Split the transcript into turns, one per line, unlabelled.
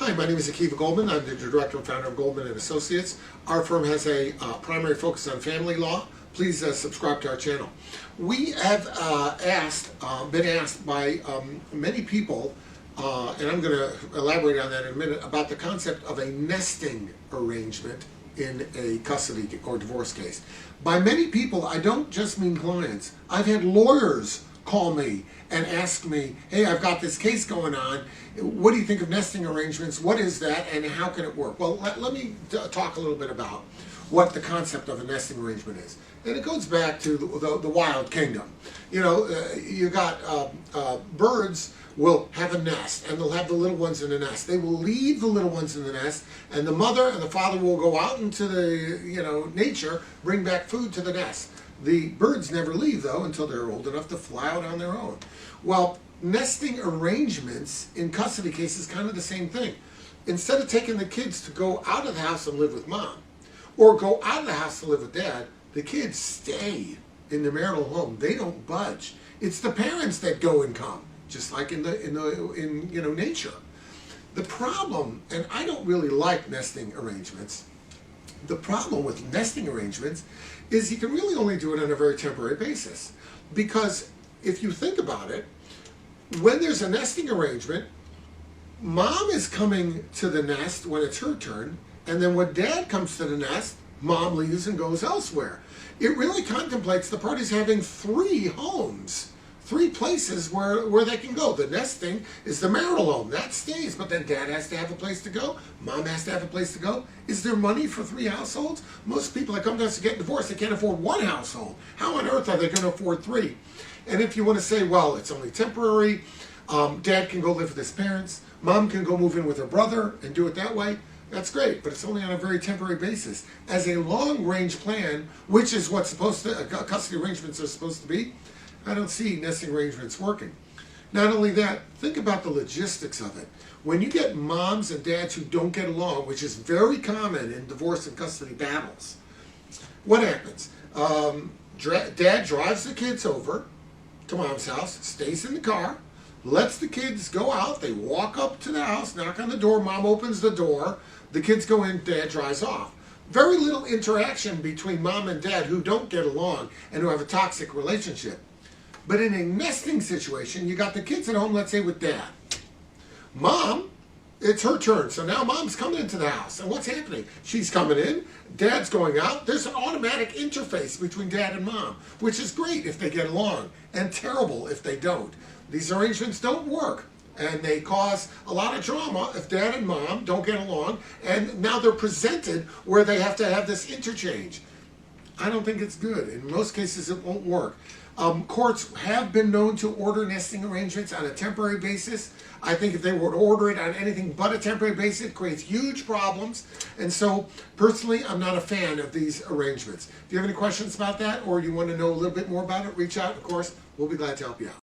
Hi, my name is Goldman. I'm the director and founder of Goldman and Associates. Our firm has a primary focus on family law. Please subscribe to our channel. We have been asked by many people, and I'm going to elaborate on that in a minute, about the concept of a nesting arrangement in a custody or divorce case. By many people, I don't just mean clients. I've had lawyers call me and ask me, hey, I've got this case going on. What do you think of nesting arrangements? What is that and how can it work? Well, let me talk a little bit about what the concept of a nesting arrangement is. And it goes back to the wild kingdom. You know, you got birds will have a nest, and they'll have the little ones in the nest. They will leave the little ones in the nest, and the mother and the father will go out into the nature, bring back food to the nest. The birds never leave, though, until they're old enough to fly out on their own. Well, nesting arrangements in custody cases kind of the same thing. Instead of taking the kids to go out of the house and live with mom, or go out of the house to live with dad, the kids stay in the marital home. They don't budge. It's the parents that go and come, just like in nature. The problem, and I don't really like nesting arrangements. The problem with nesting arrangements is you can really only do it on a very temporary basis. Because if you think about it, when there's a nesting arrangement, mom is coming to the nest when it's her turn, and then when dad comes to the nest, mom leaves and goes elsewhere. It really contemplates the parties having three homes, three places where they can go. The nesting is the marital home. That stays, but then dad has to have a place to go. Mom has to have a place to go. Is there money for three households? Most people that come to us to get divorced, they can't afford one household. How on earth are they going to afford three? And if you want to say, well, it's only temporary, dad can go live with his parents, mom can go move in with her brother and do it that way, that's great, but it's only on a very temporary basis. As a long-range plan, which is what custody arrangements are supposed to be, I don't see nesting arrangements working. Not only that, think about the logistics of it. When you get moms and dads who don't get along, which is very common in divorce and custody battles, what happens? Dad drives the kids over to mom's house, stays in the car, lets the kids go out, they walk up to the house, knock on the door, mom opens the door, the kids go in, dad drives off. Very little interaction between mom and dad who don't get along and who have a toxic relationship. But in a nesting situation, you got the kids at home, let's say with dad. Mom, it's her turn, so now mom's coming into the house. And what's happening? She's coming in, dad's going out. There's an automatic interface between dad and mom, which is great if they get along, and terrible if they don't. These arrangements don't work, and they cause a lot of drama if dad and mom don't get along, and now they're presented where they have to have this interchange. I don't think it's good. In most cases, it won't work. Courts have been known to order nesting arrangements on a temporary basis. I think if they were to order it on anything but a temporary basis, it creates huge problems. And so, personally, I'm not a fan of these arrangements. If you have any questions about that, or you want to know a little bit more about it, reach out. Of course, we'll be glad to help you out.